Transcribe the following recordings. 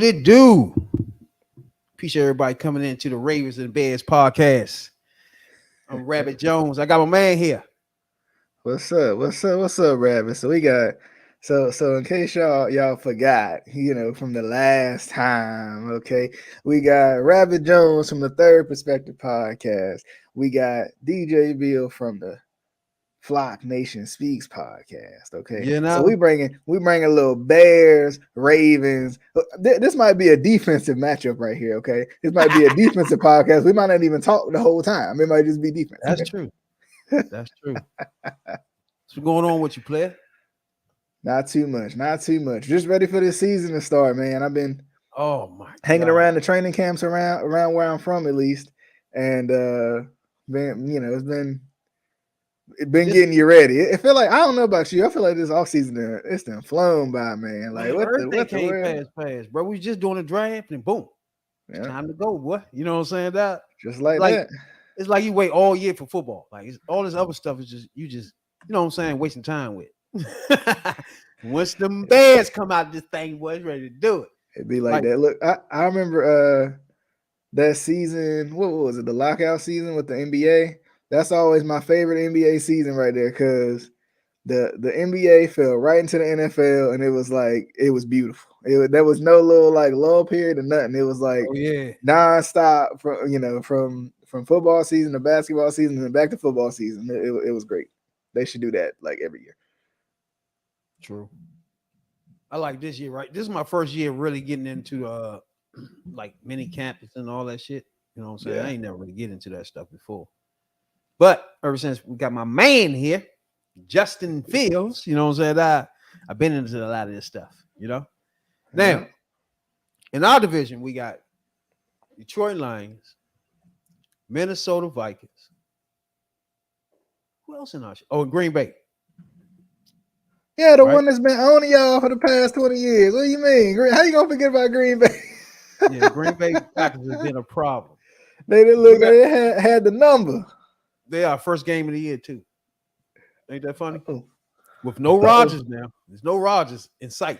It do. Appreciate everybody coming into the Ravens and Bears podcast. I'm Rabbit Jones. I got my man here. What's up? What's up, Rabbit? So we got so in case y'all forgot, from the last time, okay, we got Rabbit Jones from the Third Perspective podcast. We got DJ Bill from the Flock Nation Speaks podcast. Okay, You so know, we bringing a little Bears, Ravens. This might be a defensive matchup right here. Okay, this might be a defensive podcast. We might not even talk the whole time. It might just be defense. that's Okay, true. That's true. What's going on with you, player? not too much, not too much. Just ready for this season to start, man. I've been Oh my hanging god. around the training camps around where I'm from at least, and it's been This getting you ready. It feel like I don't know about you. I feel like this off season it's done flown by, man. Like man, everything what the came world? fast, bro. We was just doing a draft and boom, it's Yeah, time to go, boy. You know what I'm saying? That just like like that. it's like you wait all year for football. Like all this other stuff is just you know what I'm saying, wasting time with. Once them Bears come out, this thing was ready to do it. It'd be like Like, that. Look, I remember that season. What was it? The lockout season with the NBA. That's always my favorite NBA season right there because the NBA fell right into the NFL and it was beautiful. There was no little like lull period or nothing. It was like oh yeah, nonstop from football season to basketball season and back to football season. It was great. They should do that like every year. true. I like this year, right? This is my first year really getting into like mini campus and all that shit. You know what I'm saying? I Yeah. ain't never really get into that stuff before. But ever since we got my man here, Justin Fields, you know what I'm saying? I've been into a lot of this stuff, you know. Yeah. Now, in our division, we got Detroit Lions, Minnesota Vikings. Who else in our shit? Oh, and Green Bay, Yeah, the right? one that's been owning y'all for the past 20 years. What do you mean? How you gonna forget about Green Bay? Yeah, the Green Bay Packers has been a problem. They didn't We look. got They had the number. they are first game of the year too. Ain't that funny? Oh, With no oh, Rogers now. There's no Rogers in sight.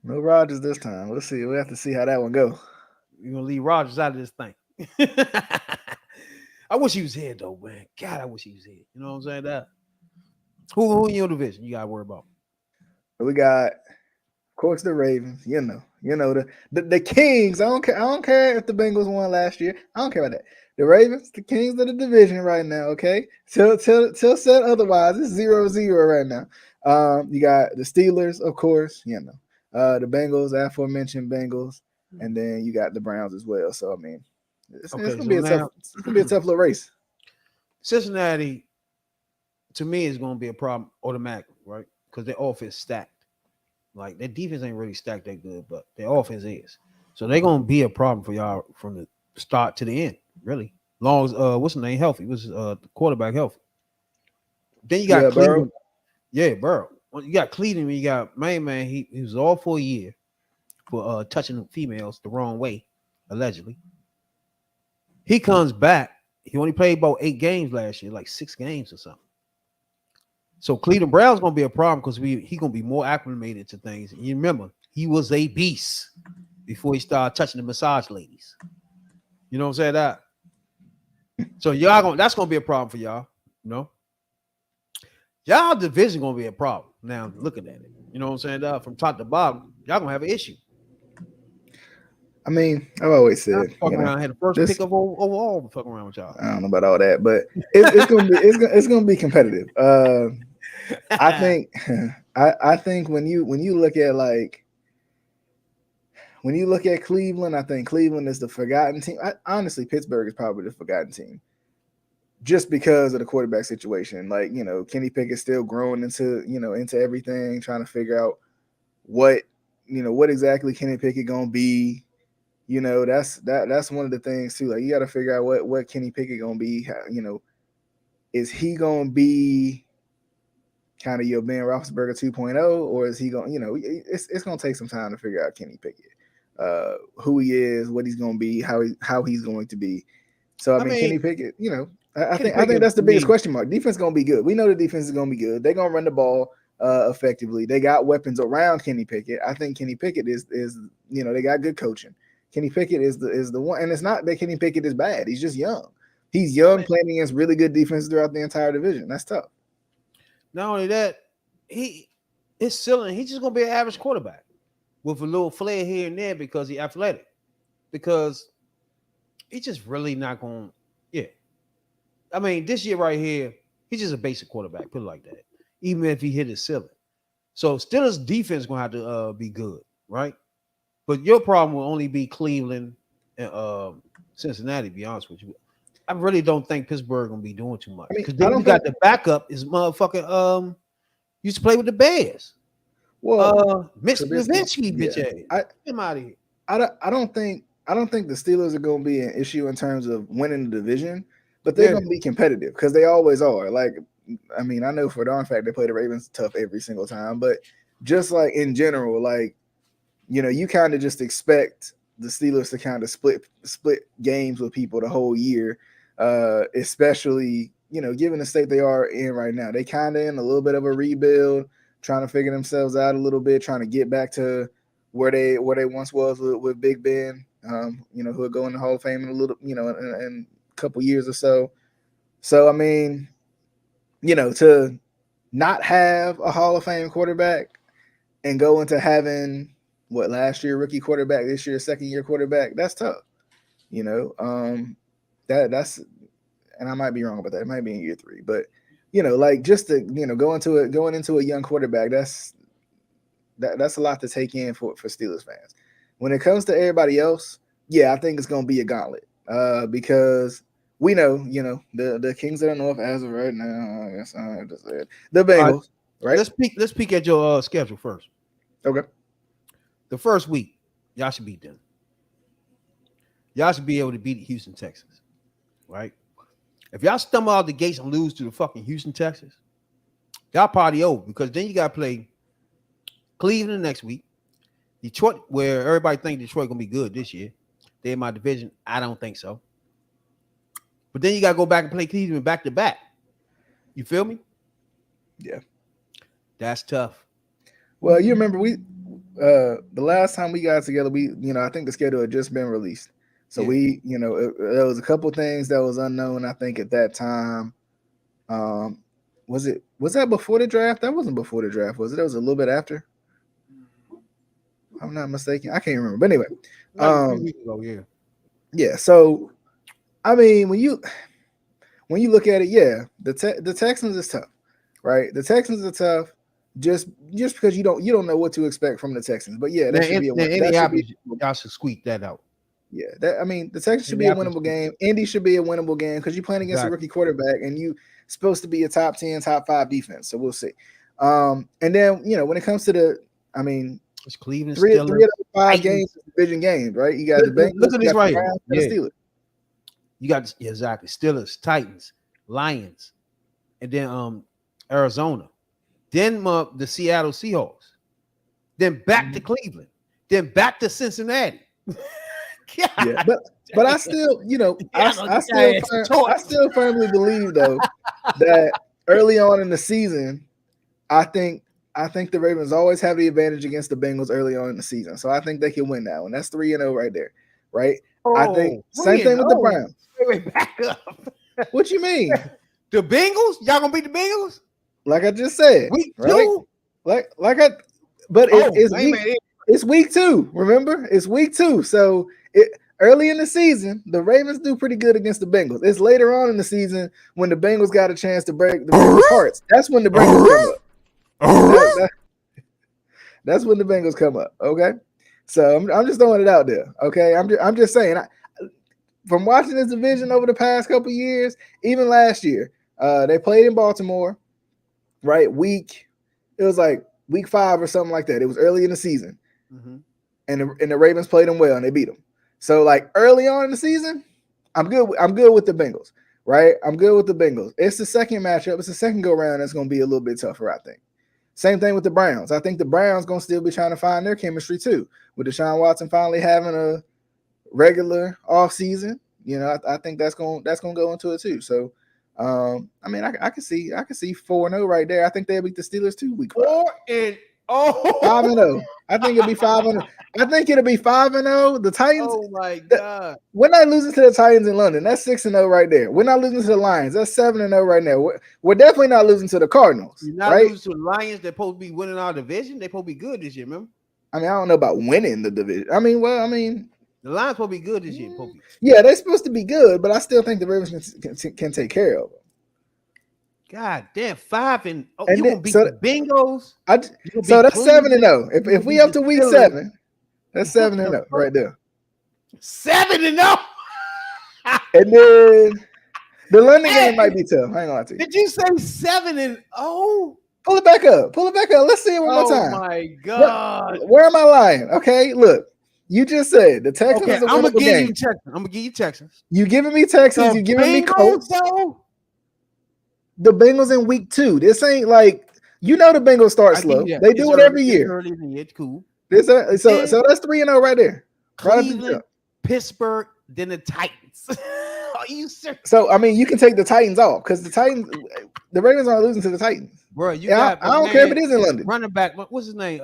no Rodgers this time. Let's see. We have to see how that one go. You're gonna leave Rogers out of this thing. I wish he was here though, man. God, I wish he was here. You know what I'm saying? That who in your division you gotta worry about? We got, of course, the Ravens. The Kings. I don't care if the Bengals won last year. I don't care about that. The Ravens, the Kings of the division right now. Okay, till said otherwise, it's 0-0 right now. You got the Steelers, of course. The Bengals, aforementioned Bengals, and then you got the Browns as well. So I mean, it's Okay, gonna so be a tough. now It's gonna be a tough little race. Cincinnati to me is gonna be a problem automatically, right? Because their offense stacked. Like their defense ain't really stacked that good, but their offense is. So they're gonna be a problem for y'all from the start to the end, really. Long as what's the name healthy? Was the quarterback healthy? Then you got Yeah, Burrow. Cleveland. Yeah, Burrow. Well, you got Cleveland. You got main man. He was all for a year for touching females the wrong way, allegedly. He comes back. He only played about 8 games last year, like 6 games or something. So Cleveland Brown's gonna be a problem because he gonna be more acclimated to things. And you remember, he was a beast before he started touching the massage ladies. You know what I'm saying? That so that's gonna be a problem for y'all. You know, y'all division gonna be a problem. Now looking at it, you know what I'm saying? From top to bottom, y'all gonna have an issue. I mean, I've always Y'all said, fucking around, had the first pick this. of overall, fucking around with y'all. I don't know about all that, but it's gonna be competitive. I think I think when you look at Cleveland, I think Cleveland is the forgotten team. Honestly, Pittsburgh is probably the forgotten team, just because of the quarterback situation. Like Kenny Pickett's still growing into everything, trying to figure out what what exactly Kenny Pickett gonna be. That's one of the things too. Like you got to figure out what Kenny Pickett gonna be. Is he gonna be kind of your Ben Roethlisberger 2.0, or is he going? It's gonna take some time to figure out Kenny Pickett, who he is, what he's gonna be, how he's going to be. So I mean, mean, Kenny Pickett, I Kenny think Pickett that's the to biggest me, question mark. Defense gonna be good. We know the defense is gonna be good. They're gonna run the ball. effectively. They got weapons around Kenny Pickett. I think Kenny Pickett is they got good coaching. Kenny Pickett is the one, and it's not that Kenny Pickett is bad. He's just young. He's I young, mean, playing against really good defenses throughout the entire division. That's tough. not only that, his ceiling, he's just gonna be an average quarterback with a little flair here and there because he's athletic. Because he's just really not going. Yeah, I mean, this year right here, he's just a basic quarterback. Put it like that. Even if he hit his ceiling, so Steelers defense gonna have to be good, right? But your problem will only be Cleveland and Cincinnati. To be honest with you, I really don't think Pittsburgh gonna be doing too much I mean, because I then don't you got think. the backup is motherfucking used to play with the Bears. Well, Mitch Trubisky, Levinsky, bitch yeah. ass. I, Get him out of here. I don't think the Steelers are going to be an issue in terms of winning the division, but they're Yeah, going to be competitive because they always are. Like, I mean, I know for a darn fact they play the Ravens tough every single time, but just like in general, like you kind of just expect the Steelers to kind of split games with people the whole year, especially given the state they are in right now. They kind of in a little bit of a rebuild, trying to figure themselves out a little bit, trying to get back to where they once was with Big Ben, who will go in the Hall of Fame in a little, in a couple years or so. So I mean, to not have a Hall of Fame quarterback and go into having what last year rookie quarterback, this year second year quarterback, that's tough. You know, that's and I might be wrong about that. It might be in year 3, but like just to going into a young quarterback, that's a lot to take in for Steelers fans. When it comes to everybody else, yeah, I think it's gonna be a gauntlet. Because we know, the Kings of the North as of right now, I guess I have to say it, the all right. Bengals, right? Let's peek at your schedule first. Okay. The first week, y'all should beat them. Y'all should be able to beat Houston, Texas, right? If y'all stumble out the gates and lose to the fucking Houston, Texas, y'all party over because then you got to play Cleveland next week, Detroit, where everybody think Detroit gonna be good this year. They in my division. I don't think so. But then you got to go back and play Cleveland back to back. You feel me? Yeah. That's tough. Well, you remember the last time we got together, I think the schedule had just been released. So Yeah. there was a couple things that was unknown, I think, at that time. Was that before the draft? That wasn't before the draft, was it? That was a little bit after. I'm not mistaken. I can't remember. But anyway, Like a few weeks ago, yeah. yeah. So I mean, when you look at it, yeah, the Texans is tough, right? The Texans are tough just because you don't know what to expect from the Texans. But yeah, that should be a win. That should be Indianapolis, y'all should squeak that out. yeah. I mean, the Texans should be a Indianapolis, winnable game. Indy should be a winnable game because you're playing against a exactly. rookie quarterback and you supposed to be a top 10, top 5 defense. So we'll see. And then when it comes to I mean, It's Cleveland, three of Steelers, the 5 Titans. games is division games, right? You got the Look Bengals, at you this got the right here. Browns, you got Yeah, the Steelers. you got exactly Steelers, Titans, Lions, and then Arizona, then the Seattle Seahawks, then back to Cleveland, then back to Cincinnati. Yeah, God, but I still, yeah, I still firmly believe though that early on in the season, I think the Ravens always have the advantage against the Bengals early on in the season. So I think they can win that one. That's 3-0 right there, right? I think Oh, same three and thing with the oh, Browns. wait, back up. What you mean? The Bengals, y'all gonna beat the Bengals Like I just said, week right? 2? But Oh, it's wait a week minute. it's week 2. Remember, it's week 2. So early in the season, the Ravens do pretty good against the Bengals. It's later on in the season when the Bengals got a chance to break the Bengals' hearts. That's when the Bengals come up. That's when the Bengals come up. Okay, so I'm just throwing it out there. Okay, I'm just saying. From watching this division over the past couple years, even last year, they played in Baltimore. Right, it was like week 5 or something like that. It was early in the season, and the Ravens played them well and they beat them. So like early on in the season, I'm good with the Bengals. Right, I'm good with the Bengals. It's the second matchup. It's the second go round. That's going to be a little bit tougher, I think. Same thing with the Browns. I think the Browns going to still be trying to find their chemistry too. With Deshaun Watson finally having a regular off season, I think that's going to go into it too. So I mean, I can see 4-0 right there. I think they'll beat the Steelers too week 5. 5-0. I think it'll be 5-0. I think it'll be 5-0. The Titans. Oh my God. We're not losing to the Titans in London. That's 6-0 right there. We're not losing to the Lions. That's 7-0 right now. We're definitely not losing to the Cardinals. You're not right? losing to the Lions. They're supposed to be winning our division. They're supposed to be good this year, remember? I mean, I don't know about winning the division. I mean, the Lions supposed to be good this year. Yeah, they're supposed to be good, but I still think the Ravens can take care of them. God damn, 5-0. And You gonna beat the Bengals? So that's 7-0. If we up to week 7, that's 7-0 right there. 7-0. And then the London game might be tough. I ain't gonna lie to you. Did you say 7-0? Pull it back up. Let's see it one more time. Oh my God. Where am I lying? Okay, look. You just said the Texans. Okay, I'm gonna give you Texans. I'm gonna give you Texans. You giving me Texans? You giving me Colts? The Bengals in week 2. This ain't like the Bengals start slow. They do it every year. Early in the year, it's cool. So that's 3-0 right there. Cleveland, Pittsburgh, then the Titans. Are you serious? So I mean, you can take the Titans off because the Ravens aren't losing to the Titans. Bro, I don't care if it is in London. Running back, what's his name?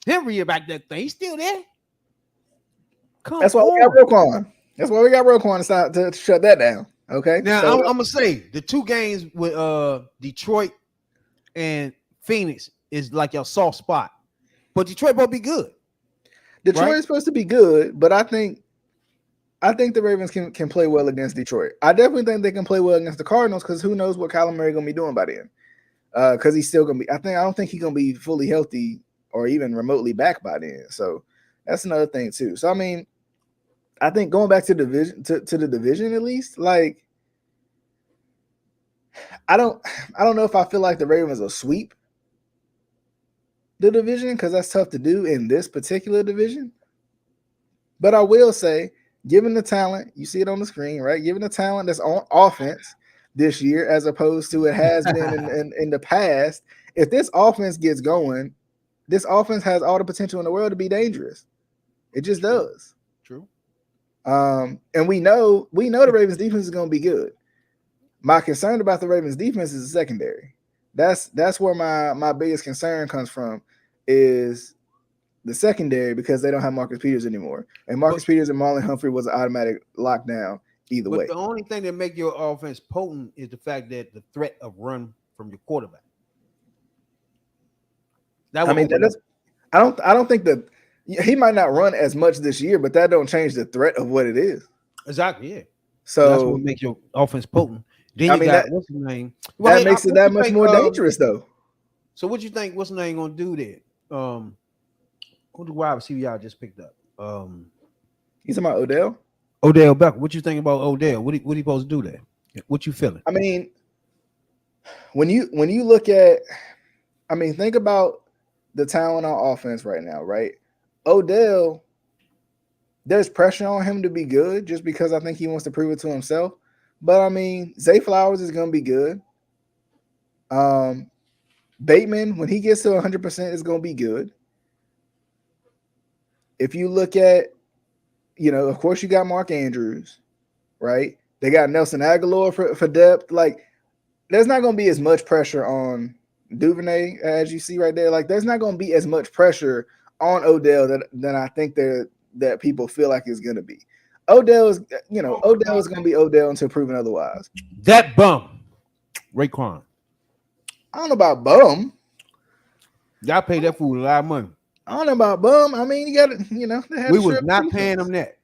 Henry back that thing. He's still there. That's why we got Roquan. That's why we got Roquan to shut that down. Okay. Now I'm gonna say the 2 games with Detroit and Phoenix is like your soft spot, but Detroit will be good. Detroit is supposed to be good, but I think the Ravens can play well against Detroit. I definitely think they can play well against the Cardinals because who knows what Kyler Murray gonna be doing by then? Because he's still gonna be. I don't think he's gonna be fully healthy or even remotely back by then. So that's another thing too. So I mean, I think going back to the division to the division at least, like I don't know if I feel like the Ravens will sweep the division because that's tough to do in this particular division. But I will say, given the talent, you see it on the screen, right? Given the talent that's on offense this year, as opposed to it has been in the past, if this offense gets going, this offense has all the potential in the world to be dangerous. It just does. True. And we know the Ravens defense is going to be good. My concern about the Ravens defense is the secondary. That's where my biggest concern comes from is the secondary because they don't have Marcus Peters anymore. And Marcus Peters and Marlon Humphrey was an automatic lockdown either way. The only thing that make your offense potent is the fact that the threat of run from your quarterback. I don't think that he might not run as much this year, but that don't change the threat of what it is. Exactly, yeah. So that's what makes your offense potent. Then what's his name? That makes it that much more dangerous, though. So what you think? What's the name gonna do there? Who the wide receiver y'all just picked up? You talking about Odell? Odell Beckham. What you think about Odell? What he supposed to do there? What you feeling? I mean, when you look at, think about the talent on offense right now, right? Odell, there's pressure on him to be good just because I think he wants to prove it to himself. But I mean, Zay Flowers is going to be good. Bateman, when he gets to 100%, is going to be good. If you look at, of course you got Mark Andrews, right? They got Nelson Aguilar for depth. Like, there's not going to be as much pressure on Duvernay as you see right there. Like, there's not going to be as much pressure on Odell than I think that people feel like it's going to be. Odell is going to be Odell until proven otherwise. That bum, Raekwon. I don't know about bum. Y'all paid that fool a lot of money. I don't know about bum. I mean, you got to. We was not paying them that.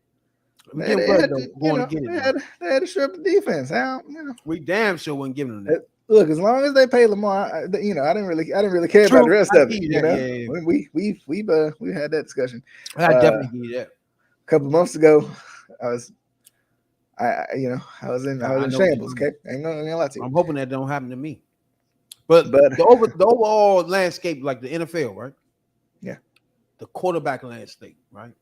They had to strip the defense. We damn sure wasn't giving them that. Look, as long as they pay Lamar, I didn't really care about the rest of it. Yeah. We had that discussion. I definitely give you that. A couple of months ago, I was in shambles. Okay, ain't gonna lie to you. I'm hoping that don't happen to me. But the overall landscape, like the NFL, right? Yeah. The quarterback landscape, right?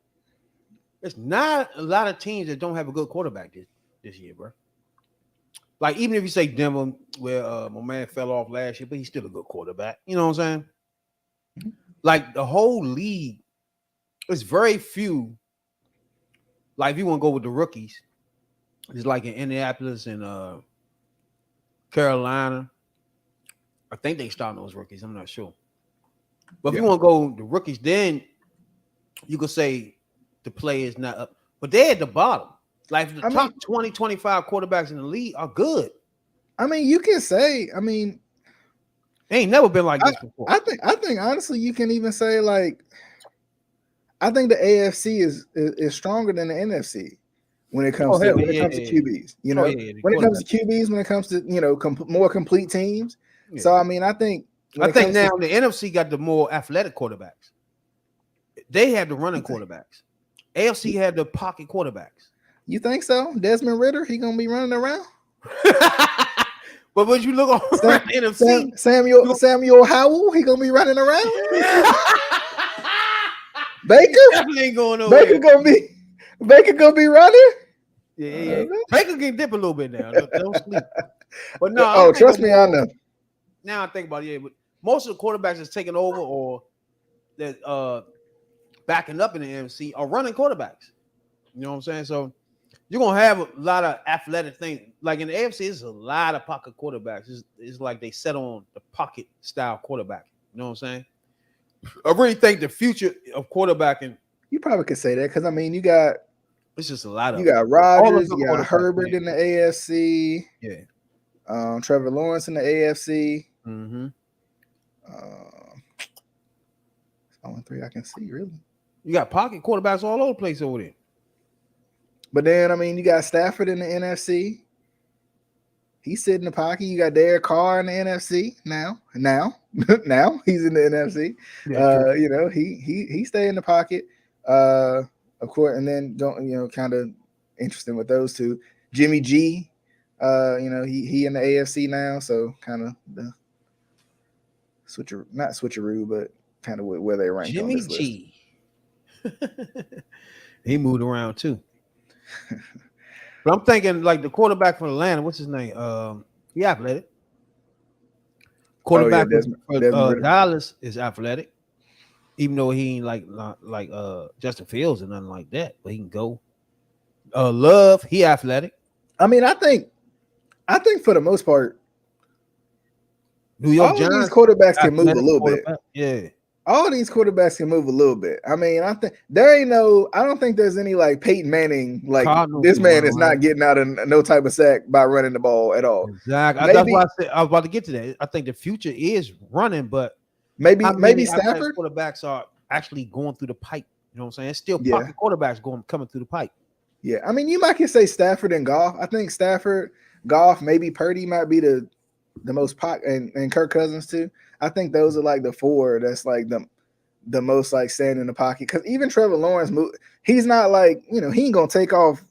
There's not a lot of teams that don't have a good quarterback this year, bro. Like, even if you say Denver, where my man fell off last year, but he's still a good quarterback. You know what I'm saying? Mm-hmm. Like, the whole league, there's very few. Like, if you want to go with the rookies, it's like in Indianapolis and Carolina. I think they starting those rookies. I'm not sure. But if Yeah. you want to go the rookies, then you could say the play is not up. But they're at the bottom. Like the I top mean, 20, 25 quarterbacks in the league are good. you can say. I mean, They ain't never been like I, this before. I think honestly, you can even say like I think the AFC is stronger than the NFC when it Oh comes to hell yeah, yeah, yeah. QBs. You Oh know, yeah, yeah. The when it comes quarterback. to QBs, when it comes to more complete teams. Yeah. So I mean, I think I when it think comes now to the NFC got the more athletic quarterbacks. They have the running quarterbacks. AFC had the pocket quarterbacks. you think so, Desmond Ritter, he gonna be running around. But when you look Sam, around the NFC, you Samuel Howell, he gonna be running around. he Baker, definitely ain't going Baker nowhere. gonna be Baker gonna be running. Yeah, yeah. Baker can dip a little bit now. Don't sleep. But no, I'm Oh, thinking trust me, I more. know. Now I think about it, yeah, but most of the quarterbacks that's taking over or that backing up in the NFC are running quarterbacks. You know what I'm saying? So you're gonna have a lot of athletic things. Like in the AFC, there's a lot of pocket quarterbacks. It's like they set on the pocket style quarterback. You know what I'm saying? I really think the future of quarterbacking, You probably could say that because I mean, you got it's just a lot of you them. got All of Rodgers, the you got quarterbacks, Herbert man. in the AFC, Yeah. Trevor Lawrence in the AFC. Mm-hmm. Only three I can see really. You got pocket quarterbacks all over the place over there. But then I mean, you got Stafford in the NFC. He's sitting in the pocket. You got Derek Carr in the NFC now. Now he's in the NFC. Yeah, true. He stay in the pocket. Of course, and then don't kind of interesting with those two. Jimmy G, he in the AFC now, so kind of the not switcheroo, but kind of where they ranked on Jimmy this list. G. He moved around too. But I'm thinking like the quarterback from Atlanta, what's his name? He athletic. Oh yeah, Quarterback Desmond for Ritter. Dallas is athletic, even though he ain't like Justin Fields or nothing like that, but he can go. Love, he athletic. I mean, I think for the most part, New York all of these Giants, quarterbacks can move a athletic little bit. quarterback. Yeah. All these quarterbacks can move a little bit. I mean, I don't think there's any like Peyton Manning, like Cardinals this can man run is not around. getting out of no type of sack by running the ball at all. Exactly. That's why Maybe, I said I was about to get to that. I think the future is running, but how maybe many athletic Stafford. quarterbacks are actually going through the pipe? You know what I'm saying? It's still Yeah, pocket quarterbacks coming through the pipe. yeah. I mean, you might can say Stafford and Goff. I think Stafford, Goff, maybe Purdy might be the most pocket, and Kirk Cousins too. I think those are like the four that's like the most like standing in the pocket. Because even Trevor Lawrence, he's not like he ain't gonna take off.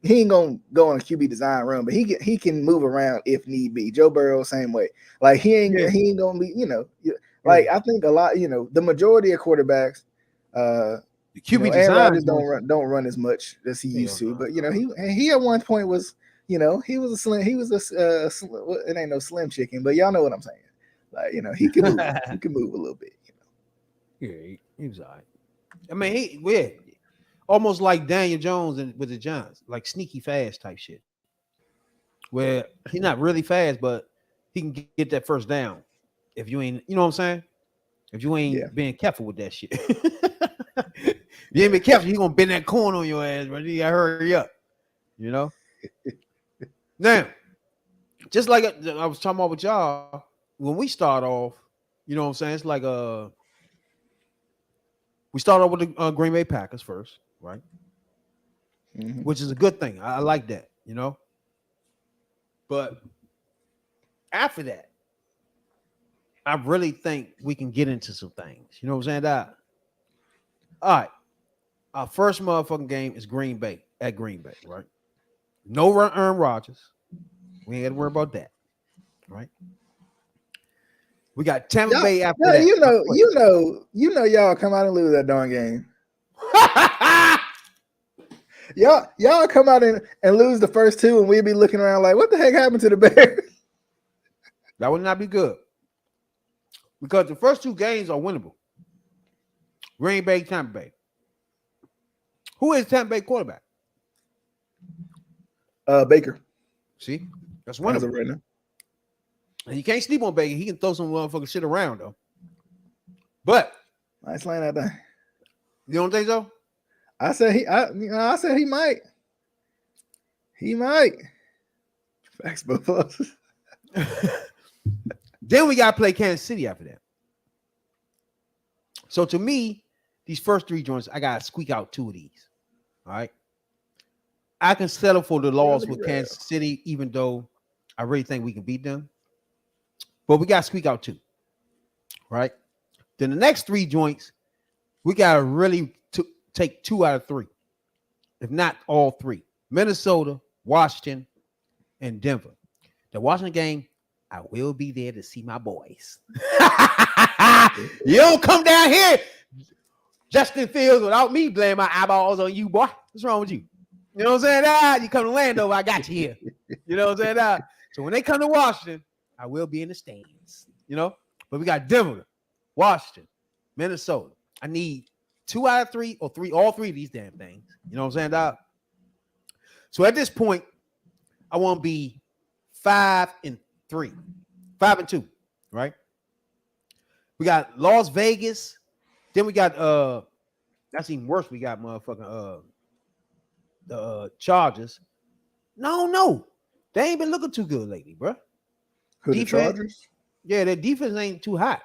He ain't gonna go on a QB design run, but he can move around if need be. Joe Burrow, same way. Like Yeah, he ain't gonna be yeah. like I think a lot the majority of quarterbacks, The QB Aaron design Rodgers is more. don't run as much as he used Hell to, no. but he at one point was he was a slim it ain't no slim chicken, but y'all know what I'm saying. Like he can move a little bit. Yeah, he was all right. I mean, almost like Daniel Jones with the Giants, like sneaky fast type shit. Where he's not really fast, but he can get that first down if you ain't, you know what I'm saying? If you Yeah, ain't being careful with that shit. You yeah. ain't be careful, he gonna bend that corn on your ass, but you gotta hurry up. You know? Now, just like I was talking about with y'all, when we start off, you know what I'm saying? It's like we start off with the Green Bay Packers first, right? Mm-hmm. Which is a good thing. I like that, you know. But after that, I really think we can get into some things. You know what I'm saying? That all right. Our first motherfucking game is Green Bay at Green Bay, right? No Aaron Rodgers. We ain't got to worry about that, right? We got Tampa Y'all, Bay after yeah, that. y'all come out and lose that darn game. Y'all come out and lose the first two, and we'd be looking around like, what the heck happened to the Bears? That would not be good because the first two games are winnable. Green Bay, Tampa Bay. Who is Tampa Bay quarterback? Baker, See, that's as of winnable. right now. And you can't sleep on Baker. He can throw some motherfucking shit around though. But Nice line that thing. you don't think so? I said I said he might. He might. Facts, both. Then we gotta play Kansas City after that. So to me, these first three joints, I gotta squeak out two of these. All right. I can settle for the loss with Kansas City, even though I really think we can beat them. But we gotta squeak out two. Right. Then the next three joints, we gotta really take 2 out of 3, if not all 3. Minnesota, Washington, and Denver. The Washington game, I will be there to see my boys. You don't come down here, Justin Fields, without me blaming my eyeballs on you, boy. What's wrong with you? You know what I'm saying? You come to Landover, I got you here. You know what I'm saying? So when they come to Washington, I will be in the stands. You know? But we got Denver, Washington, Minnesota. I need 2 out of 3 or all 3 of these damn things. You know what I'm saying, dog? So at this point, I want to be 5-3, 5-2, right? We got Las Vegas. Then we got that's even worse. We got motherfucking the Chargers. No, they ain't been looking too good lately, bro. Who, the Chargers? Yeah, their defense ain't too hot.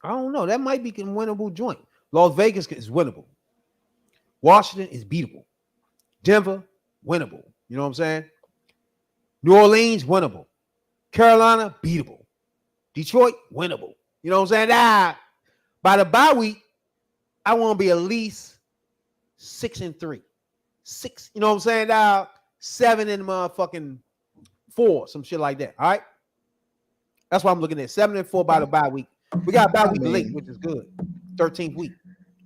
I don't know. That might be a winnable joint. Las Vegas is winnable. Washington is beatable. Denver, winnable. You know what I'm saying? New Orleans, winnable. Carolina, beatable. Detroit, winnable. You know what I'm saying? By the bye week, I want to be at least 6-3. 6, you know what I'm saying? 7 in motherfucking 4, some shit like that. All right. That's what I'm looking at. 7-4 by the bye week. We got a bye week late, which is good. 13th week.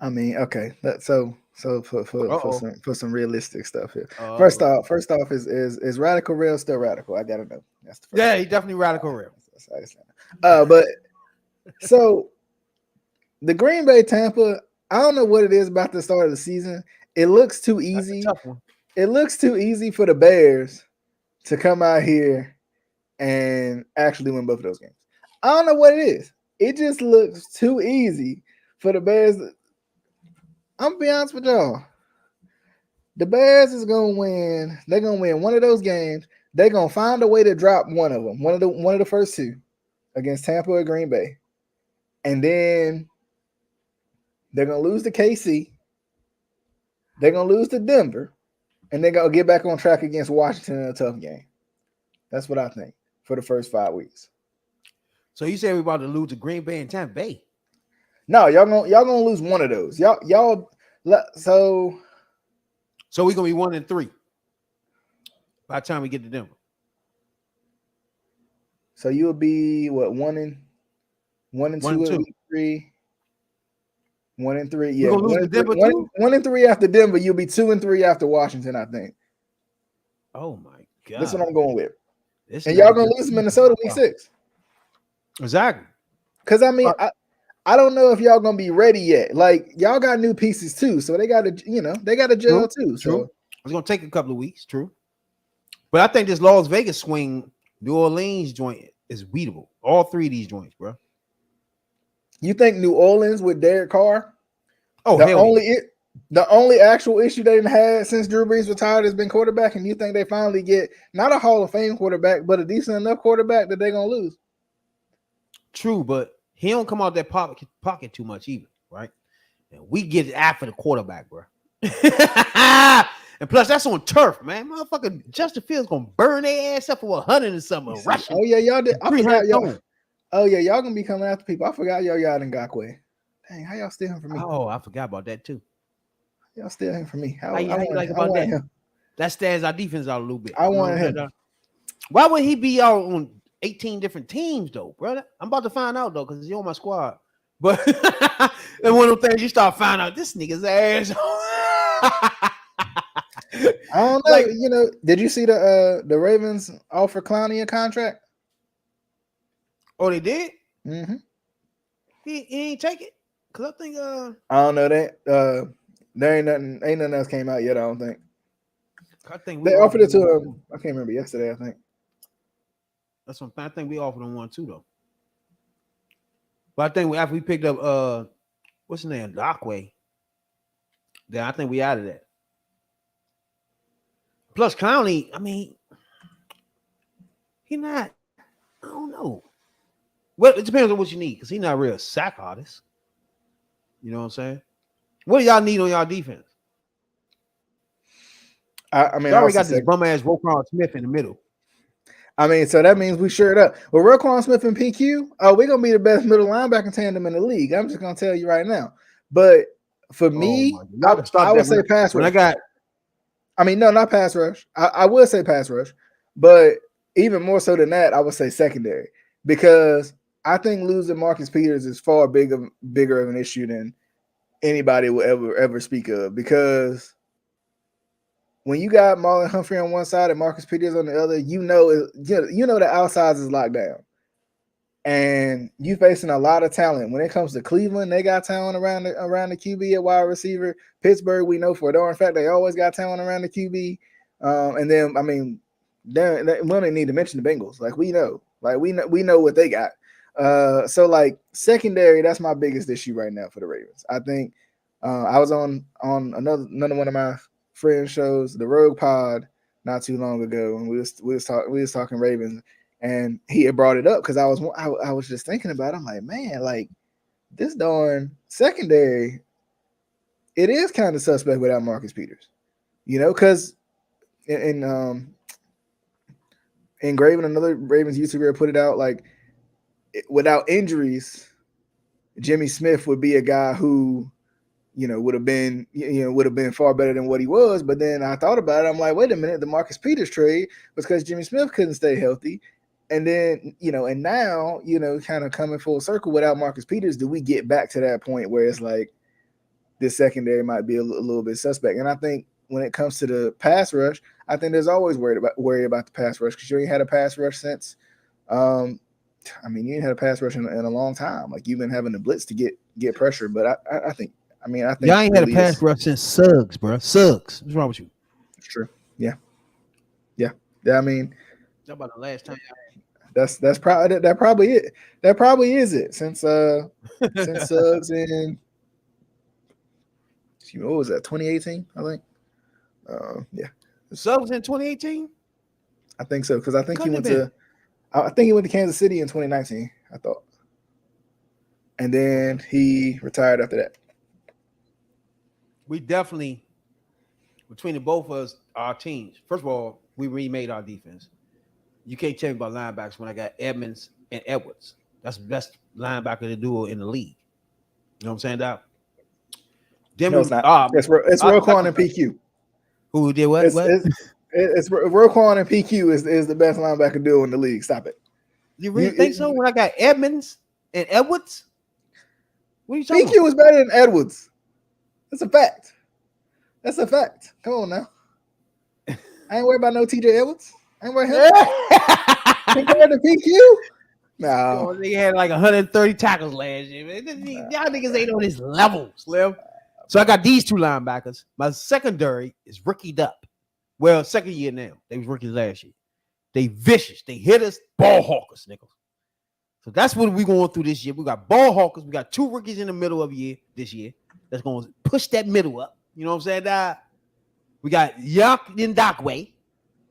I mean, okay. So for some realistic stuff here. First off, is Radical Real still radical? I gotta know. That's the first he's definitely Radical Real. But so the Green Bay Tampa, I don't know what it is about the start of the season. It looks too easy. That's a tough one. It looks too easy for the Bears to come out here and actually win both of those games. I don't know what it is. It just looks too easy for the Bears. I'm gonna be honest with y'all. The Bears is gonna win. They're gonna win one of those games. They're gonna find a way to drop one of them, one of the first two, against Tampa or Green Bay, and then they're gonna lose to KC. They're gonna lose to Denver, and they're gonna get back on track against Washington in a tough game. That's what I think for the first 5 weeks. So you say we're about to lose to Green Bay and Tampa Bay? No, y'all gonna lose one of those. Y'all. So we're gonna be 1-3 by the time we get to Denver. So you'll be what, 1-2, 3, 1-3. Yeah, we're gonna lose to Denver too? 1-3 after Denver. You'll be 2-3 after Washington, I think. Oh my god, that's what I'm going with. And y'all gonna lose to Minnesota week 6. Exactly. Because I mean, I don't know if y'all gonna be ready yet. Like, y'all got new pieces too, so they gotta gel too. So it's gonna take a couple of weeks, true. But I think this Las Vegas swing, New Orleans joint is beatable. All 3 of these joints, bro. You think New Orleans with Derek Carr? Oh, the only actual issue they didn't had since Drew Brees retired has been quarterback, and you think they finally get not a Hall of Fame quarterback, but a decent enough quarterback that they're gonna lose? True, but he don't come out that pocket too much either, right? And we get after the quarterback, bro. And plus, that's on turf, man. Motherfucker, Justin Fields gonna burn their ass up for 100 and something. Rushing. Oh yeah, y'all did. I forgot y'all. Oh yeah, y'all gonna be coming after people. I forgot y'all got Ngakoue. Dang, how y'all steal him from me? Oh, I forgot about that too. Y'all steal him from me. How you like about that? Him. That stands our defense out a little bit. I want him. Why would he be out on 18 different teams though, brother? I'm about to find out though, because he's on my squad. But and one of the things you start finding out, this nigga's ass. I don't know. Like, did you see the Ravens offer Clowney a contract? Oh, they did? Mm-hmm. He ain't take it? Because I think I don't know that. There ain't nothing else came out yet, I don't think. I think they offered it to him. I can't remember yesterday, I think. That's something I think we offered on 1-2 though. But I think after we picked up what's his name, Dockway, then I think we out of that. Plus Clowney, I mean, he not. I don't know. Well, it depends on what you need because he's not a real sack artist. You know what I'm saying? What do y'all need on y'all defense? I mean, Y'all I'll already say got this bum ass Roquan Smith in the middle. I mean, so that means we shirt up. Well, Roquan Smith and PQ, we're gonna be the best middle linebacker tandem in the league. I'm just gonna tell you right now. But for Oh me, my God. Y'all can start I that would say pass when rush. I got I mean, no, not pass rush. I would say pass rush, but even more so than that, I would say secondary because I think losing Marcus Peters is far bigger of an issue than anybody will ever speak of. Because when you got Marlon Humphrey on one side and Marcus Peters on the other, you know the outsides is locked down. And you facing a lot of talent. When it comes to Cleveland, they got talent around the QB at wide receiver. Pittsburgh, we know for a darn fact they always got talent around the QB. And then I mean, we don't need to mention the Bengals. Like we know what they got. So like secondary, that's my biggest issue right now for the Ravens. I think I was on another one of my friends' shows, the Rogue Pod, not too long ago, and we was talking Ravens. And he had brought it up because I was just thinking about it. I'm like, man, like this darn secondary, it is kind of suspect without Marcus Peters, because in Graven, another Ravens YouTuber put it out like without injuries, Jimmy Smith would be a guy who would have been far better than what he was. But then I thought about it. I'm like, wait a minute, the Marcus Peters trade was because Jimmy Smith couldn't stay healthy. And then, and now, kind of coming full circle without Marcus Peters, do we get back to that point where it's like this secondary might be a little bit suspect? And I think when it comes to the pass rush, I think there's always worry about the pass rush because you ain't had a pass rush since, you ain't had a pass rush in a long time. Like you've been having to blitz to get pressure. But I think y'all ain't really had a pass rush since Suggs, bro. Suggs. What's wrong with you? It's true. Yeah. I mean, How about the last time? That's probably it. That probably is it since Suggs in what was that 2018? I think. Yeah. Suggs in 2018. I think so because I think he Couldn't went have to Kansas City in 2019. I thought, and then he retired after that. We definitely between the both of us, our teams. First of all, we remade our defense. You can't tell me about linebackers when I got Edmonds and Edwards. That's the best linebacker duo in the league. You know what I'm saying, Doc? Then No, it's not. It's Roquan and PQ. Who did what? It's Roquan and PQ is the best linebacker duo in the league. Stop it. You really think so? When I got Edmonds and Edwards? What are you talking PQ about? is better than Edwards. That's a fact. That's a fact. Come on now. I ain't worried about no TJ Edwards. I ain't worried about him. Compared to PQ? No. They had like 130 tackles last year. Y'all niggas ain't on this level, Slim. So I got these two linebackers. My secondary is rookied up. Well, second year now. They was rookies last year. They vicious. They hit us, ball hawkers, niggas. So that's what we going through this year. We got ball hawkers. We got two rookies in the middle of this year. That's going to push that middle up. You know what I'm saying? We got Yuck and Dockway.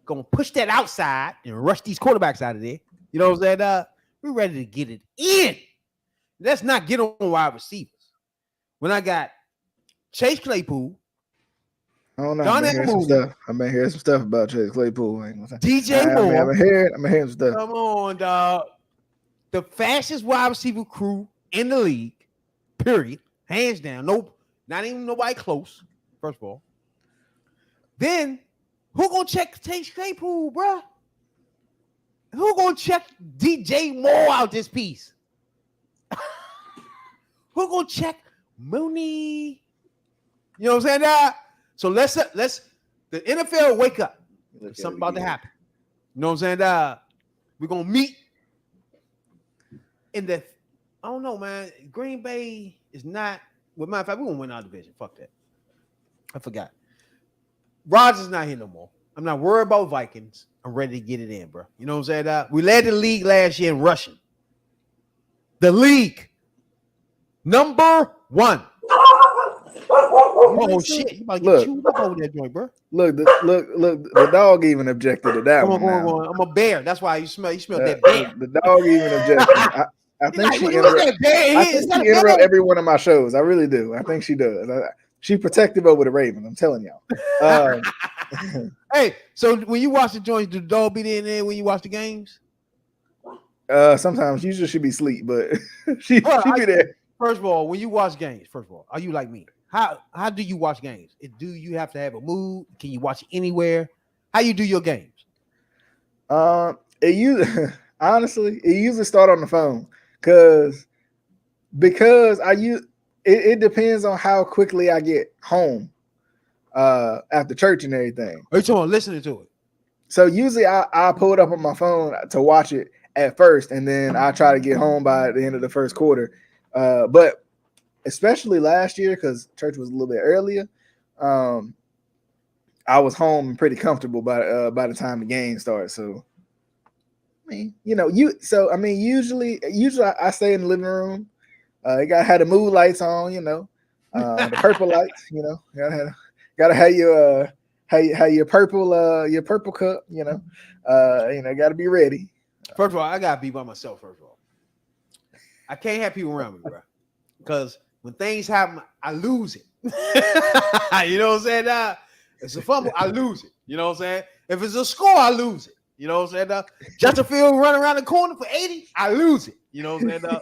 Going to push that outside and rush these quarterbacks out of there. You know what I'm saying? We're ready to get it in. Let's not get on wide receivers. When I got Chase Claypool, I don't know. I've been hearing some stuff about Chase Claypool. DJ Moore. I'm hearing some stuff. Come on, dog. The fastest wide receiver crew in the league, period. Hands down. Nope. Not even nobody close, first of all. Then, who gonna check Chase Claypool, bro? Who gonna check DJ Moore out this piece? Who gonna check Mooney? You know what I'm saying? So let's the NFL wake up. There's something about to happen. You know what I'm saying? We're gonna meet in the. I don't know, man. Green Bay is not. Well, matter of fact, we're gonna win our division. Fuck that. I forgot. Rodgers is not here no more. I'm not worried about Vikings. I'm ready to get it in, bro. You know what I'm saying? We led the league last year in rushing. The league. Number 1. Oh shit! You about to get chewed up over that joint, bro. Look! The dog even objected to that one. Come on. I'm a bear. That's why you smell that bear. The dog even objected. I think like, she interrupt every one of my shows. I really do. I think she does. She protective over the Raven. I'm telling y'all. Hey, so when you watch the joints, do the dog be in there when you watch the games? Sometimes usually she be asleep, but she be there. First of all, when you watch games, are you like me? How do you watch games? Do you have to have a mood? Can you watch it anywhere? How you do your games? Honestly, it usually start on the phone because it depends on how quickly I get home after church and everything. Are you talking about listening to it? So usually I pull it up on my phone to watch it at first, and then I try to get home by the end of the first quarter. But especially last year, because church was a little bit earlier, I was home pretty comfortable by the time the game started. So, I mean, usually I stay in the living room. You gotta have the mood lights on, the purple lights. Gotta have your purple cup. Gotta be ready. First of all, I gotta be by myself. First of all, I can't have people around me, bro, because when things happen, I lose it. You know what I'm saying? It's a fumble, I lose it. You know what I'm saying? If it's a score, I lose it. You know what I'm saying? Justin Fields running around the corner for 80, I lose it. You know what I'm saying?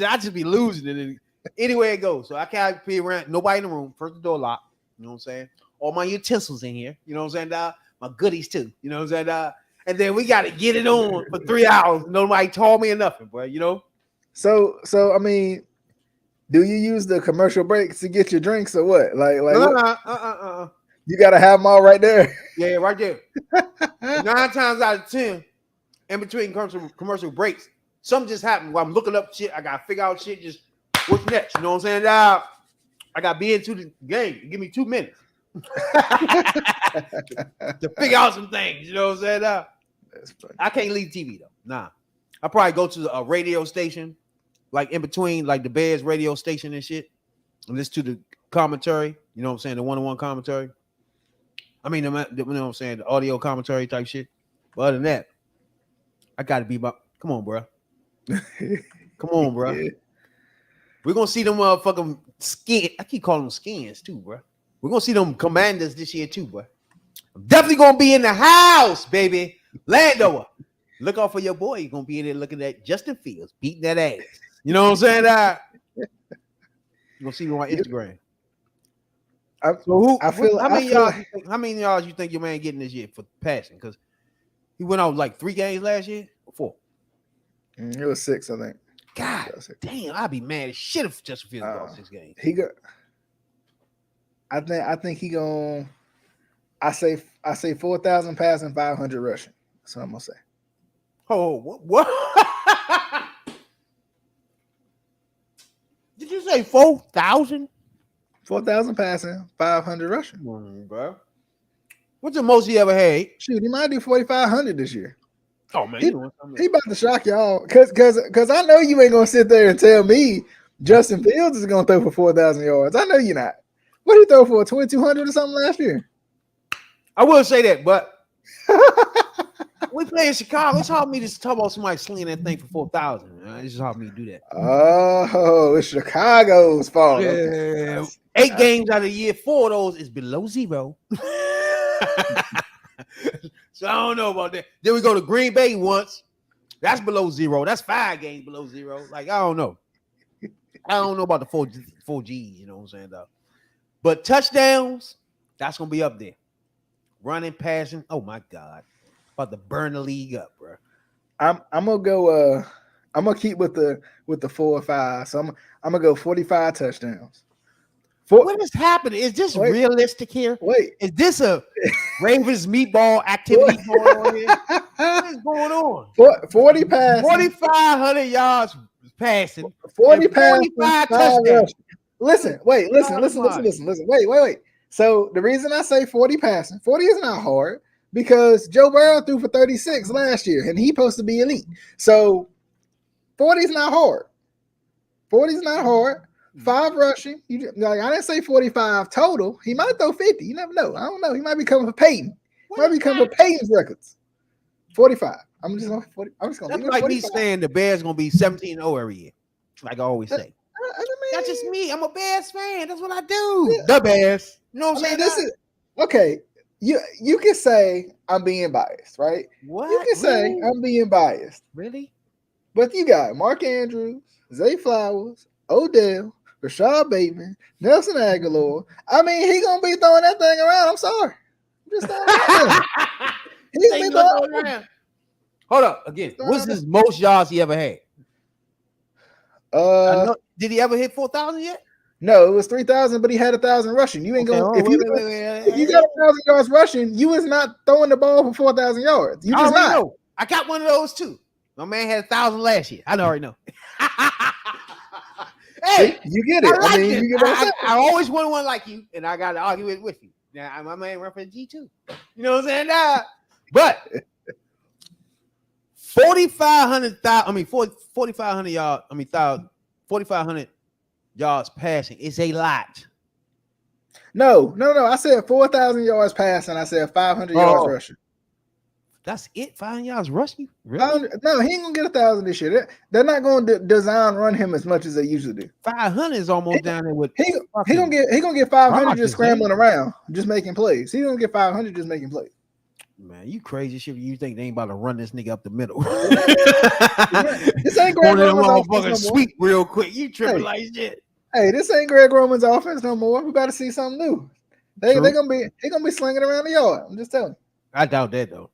I just be losing it anywhere it goes. So I can't be around nobody in the room. First the door locked. You know what I'm saying? All my utensils in here. You know what I'm saying? My goodies too. You know what I'm saying? And then we got to get it on for 3 hours. Nobody told me or nothing, bro. So I mean, do you use the commercial breaks to get your drinks or what? You gotta have them all right there. Yeah, right there. 9 times out of 10, in between commercial breaks, something just happened while I'm looking up shit. I gotta figure out shit. Just what's next? You know what I'm saying? I gotta be into the game. Give me 2 minutes to figure out some things. You know what I'm saying? That's funny. I can't leave TV though. Nah, I probably go to a radio station, like in between, like the Bears radio station and shit, and listen to the commentary. You know what I'm saying? The one-on-one commentary. I mean, you know what I'm saying? The audio commentary type shit. But other than that, I gotta be about. Come on, bro. Come on, bro. Yeah. We're gonna see them motherfucking skin. I keep calling them skins too, bro. We're gonna see them Commanders this year too, bro. I'm definitely gonna be in the house, baby. Landover. Look out for your boy. You're gonna be in there looking at Justin Fields beating that ass. You know what I'm saying? You're gonna see me on Instagram. How many yards you think your man getting this year for passing? Because he went out like 3 games last year or 4. It was 6, I think. God damn, I'd be mad as shit if Justin Fields lost 6 games. I think he gonna. I say 4,000 passing, 500 rushing. That's what I'm gonna say. Oh, what? Did you say 4,000? 4,000 passing, 500 rushing. Bro. What's the most he ever had? Shoot, he might do 4,500 this year. Oh man, he about to shock y'all because I know you ain't gonna sit there and tell me Justin Fields is gonna throw for 4,000 yards. I know you're not. What did he throw for 2,200 or something last year? I will say that, but we play in Chicago. It's hard for me to talk about somebody slinging that thing for 4,000. It's just hard for me to do that. Oh, it's Chicago's fault. Yeah. Okay. 8 games out of the year, 4 of those is below 0. So I don't know about that. Then we go to Green Bay once. That's below 0. That's 5 games below 0. Like, I don't know. I don't know about the 4 Gs, you know what I'm saying, though. But touchdowns, that's going to be up there. Running, passing, oh my God. About to burn the league up, bro. I'm gonna go I'm gonna keep with the 4 or 5. So I'm gonna go 45 touchdowns. What is happening? Is this realistic here? Is this a Ravens meatball activity going on here? What is going on? 40 passing. 4,500 yards passing. 45 touchdowns. Listen. Wait. So the reason I say 40 passing, 40 is not hard, because Joe Burrow threw for 36 last year, and he's supposed to be elite. So 40 is not hard. 40 is not hard. 5 rushing. Like I didn't say 45 total. He might throw 50. You never know. I don't know. He might be coming for Peyton. Might be coming for Peyton's records. 45. I'm just going 40. I'm just going to leave it like 45. me saying the Bears gonna be 17-0 every year. Like I always say. That's just me. I'm a Bears fan. That's what I do. Yeah. The Bears. You know what I'm saying? This is okay. You can say I'm being biased, right? What? You can say I'm being biased. Really? But you got Mark Andrews, Zay Flowers, Odell, Rashad Bateman, Nelson Aguilar. I mean, he gonna be throwing that thing around. I'm sorry. I'm just throwing that thing. He's been throwing around. Hold up. Again, what's his most yards he ever had? Did he ever hit 4,000 yet? No, it was 3,000, but he had 1,000 rushing. You ain't going. If you got 1,000 yards rushing, you is not throwing the ball for 4,000 yards. You just not. Know. I got one of those too. My man had 1,000 last year. I already know. Hey, you get it. I mean, you get I always wanted one like you, and I got to argue it with you. Now, my man run for G2. You know what I'm saying? But 4,500 yards. 4,500 yards passing is a lot. No. I said 4,000 yards passing. I said 500 yards rushing. That's it? 500 yards rushing? Really? No, he ain't gonna get 1,000 this year. They're not going to design run him as much as they usually do. 500 is almost down there with. He gonna get 500 just scrambling around, just making plays. He gonna get 500 just making plays. Man, you crazy shit. You think they ain't about to run this nigga up the middle? This ain't Greg Roman's offense no sweep real quick. You tripping like shit. Hey, this ain't Greg Roman's offense no more. We about to see something new. They gonna be slinging around the yard. I'm just telling you. I doubt that though.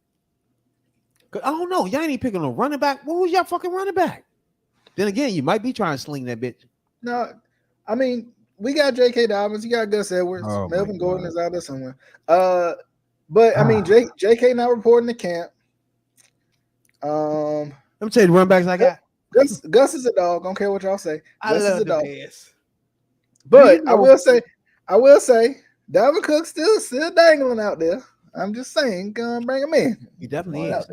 I don't know. Y'all ain't picking a running back. What was y'all fucking running back? Then again, you might be trying to sling that bitch. No, I mean we got J.K. Dobbins. You got Gus Edwards. Melvin Gordon is out there somewhere. But I mean, J.K. not reporting to camp. Let me tell you the running backs I got. Gus is a dog. Don't care what y'all say. Gus is a dog. Bears. But I will say, Dalvin Cook still dangling out there. I'm just saying, bring him in. He definitely is.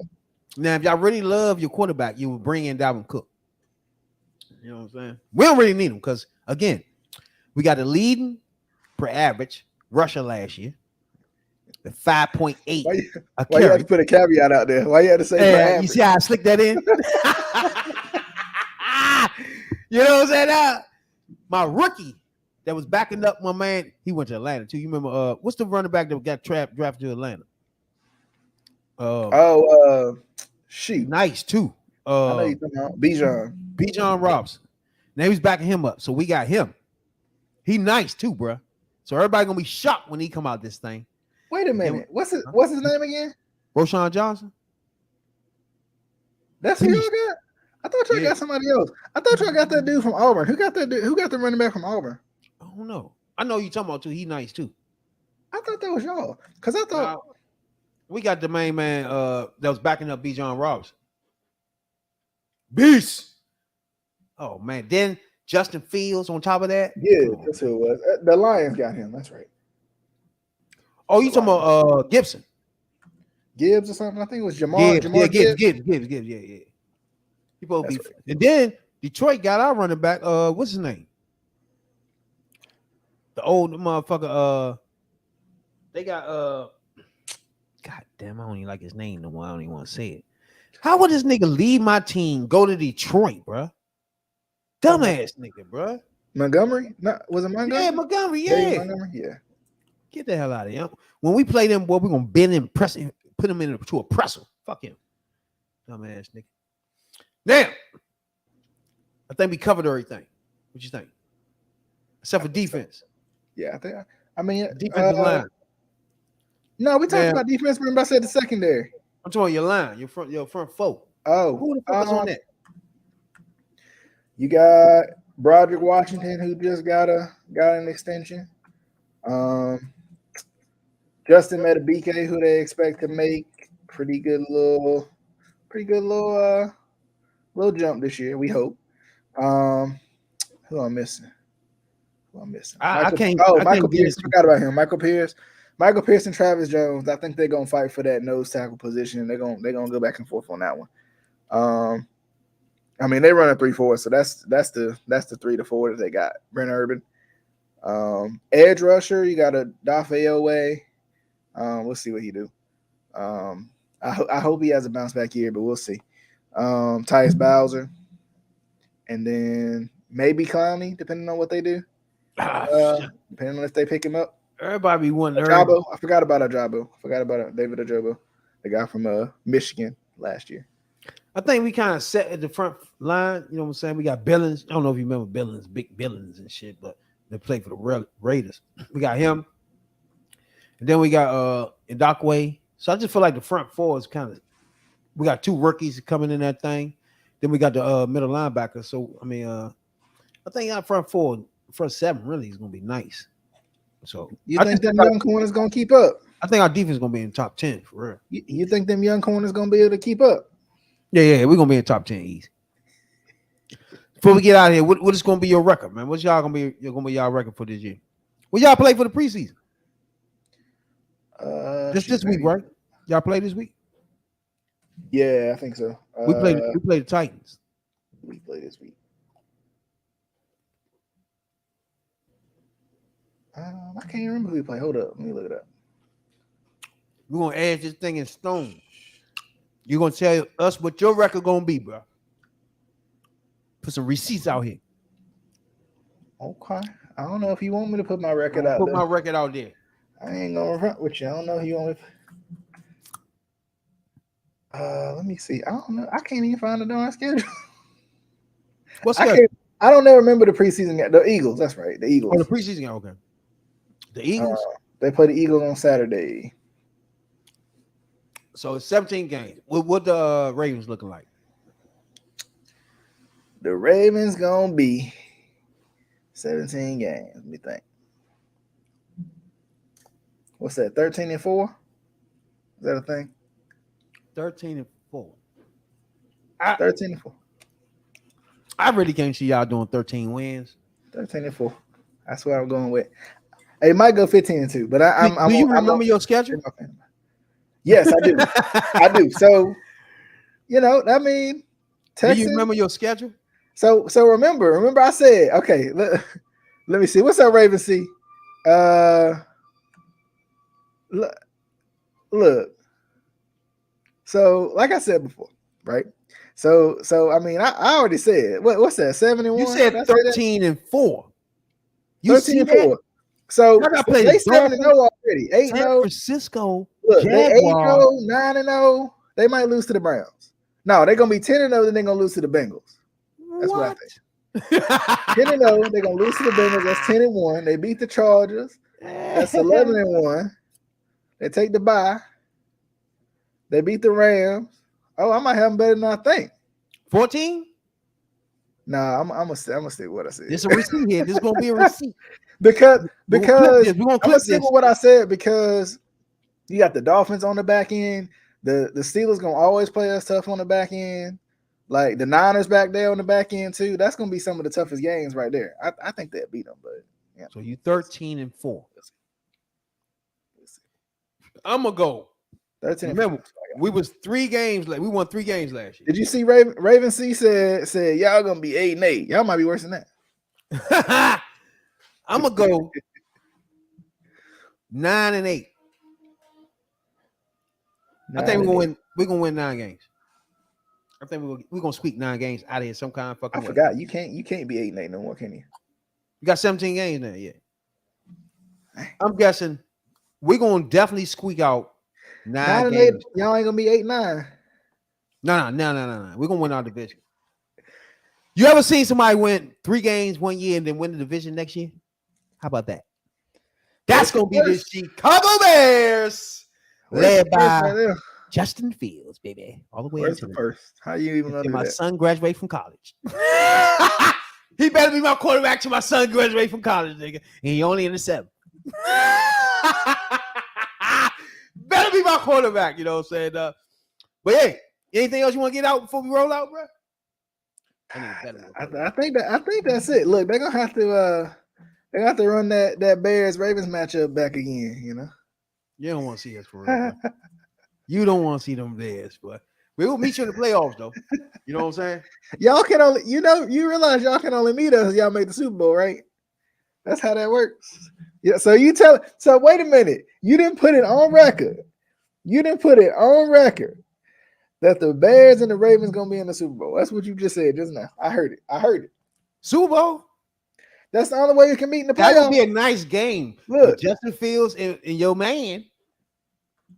Now, if y'all really love your quarterback, you would bring in Dalvin Cook. You know what I'm saying? We don't really need him because, again, we got the leading per average rusher last year. The 5.8. Why you have to put a caveat out there? Why you had to say you see how I slick that in? You know what I'm saying? My rookie that was backing up my man, he went to Atlanta too. You remember what's the running back that got drafted to Atlanta? Shoot. Nice too. I know you talking about Bijan Robinson. Now he's backing him up. So we got him. He nice too, bro. So everybody gonna be shocked when he come out this thing. Wait a minute. What's his name again? Roshan Johnson. That's who you got? I thought you got somebody else. I thought you got that dude from Auburn. Who got that dude? Who got the running back from Auburn? I don't know. I know you talking about too. He nice too. I thought that was y'all. Because I thought we got the main man that was backing up Bijan Robinson. Beast. Oh man. Then Justin Fields on top of that. Yeah, that's who it was. The Lions got him. That's right. Oh, you talking about Gibson? Gibbs or something? I think it was Jamar Gibbs. Gibbs. Yeah. He both be. Right. And then Detroit got our running back. What's his name? The old motherfucker. They got God damn, I don't even like his name no more. I don't even want to say it. How would this nigga leave my team, go to Detroit, bro? Dumbass nigga, bro. Montgomery? No, was it Montgomery? Yeah, Montgomery. Yeah. Montgomery? Yeah. Get the hell out of here. When we play them, boy, we're gonna bend him, press him, put him into a presser. Fuck him. Dumbass nigga. Now, I think we covered everything. What you think? Except for defense. Yeah, I mean defensive line. No, we talked about defense. Remember I said the secondary. I'm talking your line, your front four. Oh, who the fuck is on that? You got Broderick Washington, who just got an extension. Justin Metabike, who they expect to make pretty good little jump this year. We hope. Who I'm missing? I can't. Michael Pierce. I forgot about him. Michael Pierce. Michael Pierce and Travis Jones. I think they're gonna fight for that nose tackle position. They're gonna go back and forth on that one. I mean, they run a 3-4, so that's the 3-4 that they got. Brent Urban. Edge rusher, you got a Dafe Way. We'll see what he do. I hope he has a bounce back year, but we'll see. Tyus Bowser, and then maybe Clowney, depending on what they do. Depending on if they pick him up. Everybody be wanting Ajabo. I forgot about Ajabo. I forgot about David Ajabo, the guy from Michigan last year. I think we kind of set at the front line. You know what I'm saying? We got Billings. I don't know if you remember Billings, big Billings and shit, but they play for the Raiders. We got him. And then we got Ndakwe. So I just feel like the front four is kind of, we got 2 rookies coming in that thing. Then we got the middle linebacker. So I mean, I think our front 7 really is gonna be nice. So you think them young corners gonna keep up? I think our defense is gonna be in the top 10 for real. You think them young corners gonna be able to keep up? Yeah, we're gonna be in the top 10 easy. Before we get out of here, what is gonna be your record, man? What's y'all gonna be y'all record for this year? Well, y'all play for the preseason. This week, right? Y'all play this week? Yeah, I think so. We played the Titans. We play this week. I can't remember who we play. Hold up, let me look it up. We're gonna add this thing in stone. You're gonna tell us what your record gonna be, bro. Put some receipts out here. Okay. I don't know if you want me to put my record out there. Put my record out there. I ain't gonna front with you. I don't know if you want me. Let me see. I don't know. I can't even find the darn schedule. What's that? I don't ever remember the preseason game. The Eagles. That's right. The Eagles. Oh, the preseason game. Okay. The Eagles. They play the Eagles on Saturday. So it's 17 games. What the Ravens looking like? The Ravens gonna be 17 games. Let me think. What's that? 13-4? Is that a thing? 13-4. 13-4. I really can't see y'all doing 13 wins. 13-4. That's what I'm going with. It might go 15-2, but I'm. Do you remember your schedule? Yes, I do. I do. So, I mean, Texans, do you remember your schedule? So remember I said, okay, let me see. What's up, Raven C? Look. So, like I said before, right? So I mean, I already said what's that? 7-1. You said 13-4. You 13-4. So they 7-0 already. 8-0. San Francisco. Look, they 8-0, 9-0. They might lose to the Browns. No, they're gonna be 10-0. Then they're gonna lose to the Bengals. That's what I think. 10-0. They're gonna lose to the Bengals. That's 10-1. They beat the Chargers. That's 11-1. They take the bye. They beat the Rams. Oh, I might have them better than I think. 14? Nah, I'm gonna stick with what I said. There's a receipt here. This is gonna be a receipt. because I'm gonna stick with what I said because you got the Dolphins on the back end. The Steelers gonna always play us tough on the back end. Like the Niners back there on the back end too. That's gonna be some of the toughest games right there. I think they'll beat them, but yeah. So you 13-4. I'm gonna go 13. Remember, we was 3 games. We won 3 games last year. Did you see Raven C said y'all gonna be 8-8? Y'all might be worse than that. I'm gonna go 9-8. I think we're gonna win. We're gonna win 9 games. I think we're gonna squeak 9 games out of here some kind of fucking way. I forgot you can't be 8-8 no more, can you? You got 17 games now, yeah. I'm guessing we're gonna definitely squeak out 9 games. Y'all ain't gonna be 8-9. No. We're gonna win our division. You ever seen somebody win 3 games one year and then win the division next year? How about that? That's gonna be the Chicago Bears, led by Justin Fields, baby, all the way. Where's the first? How you even know my son graduate from college? He better be my quarterback till my son graduate from college, nigga. And he only in the 7th. Better be my quarterback, you know what I'm saying? But hey, anything else you want to get out before we roll out, bro? I think that's it. Look, they're gonna have to run that Bears Ravens matchup back again, You don't want to see us for real, bro. You don't want to see them Bears, but we will meet you in the playoffs, though. You know what I'm saying? Y'all can only, you realize y'all can only meet us if y'all make the Super Bowl, right? That's how that works. Yeah. So so wait a minute. You didn't put it on record. You didn't put it on record that the Bears and the Ravens gonna be in the Super Bowl. That's what you just said just now. I heard it. I heard it. Super Bowl. That's the only way you can meet in the That would playoffs. be a nice game. Look. With Justin Fields and your man.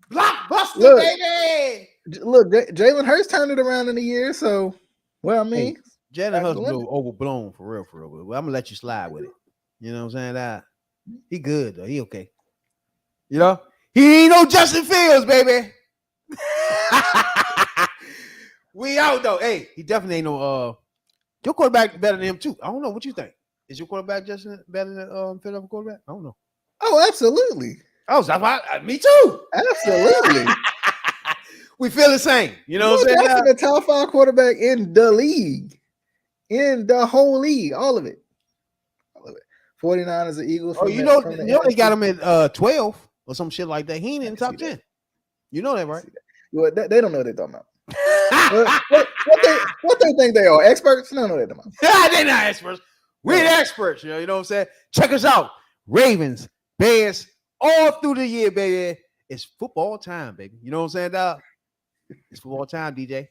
Blockbuster, Look. baby. Look, Jalen Hurts turned it around in a year, so well, I mean, Jalen Hurts a little overblown for real, for real. But I'm gonna let you slide with it. You know what I'm saying? That he good though. He okay. You know, he ain't no Justin Fields, baby. We out though. Hey, he definitely ain't no your quarterback better than him too. I don't know what you think. Is your quarterback Justin better than Philadelphia quarterback? I don't know. Oh, absolutely. Oh, that's why me too. Absolutely. We feel the same. You know what I'm saying? That's the top 5 quarterback in the league. In the whole league. All of it. 49ers, the Eagles. Oh, you know they got him at 12 or some shit like that. He ain't in the top 10. You know that, right? Well, they don't know what they're talking about. what they think they are? Experts? No, they're not. They're not experts. We're the experts. You know what I'm saying? Check us out. Ravens, Bears, all through the year, baby. It's football time, baby. You know what I'm saying, dog? It's football time, DJ.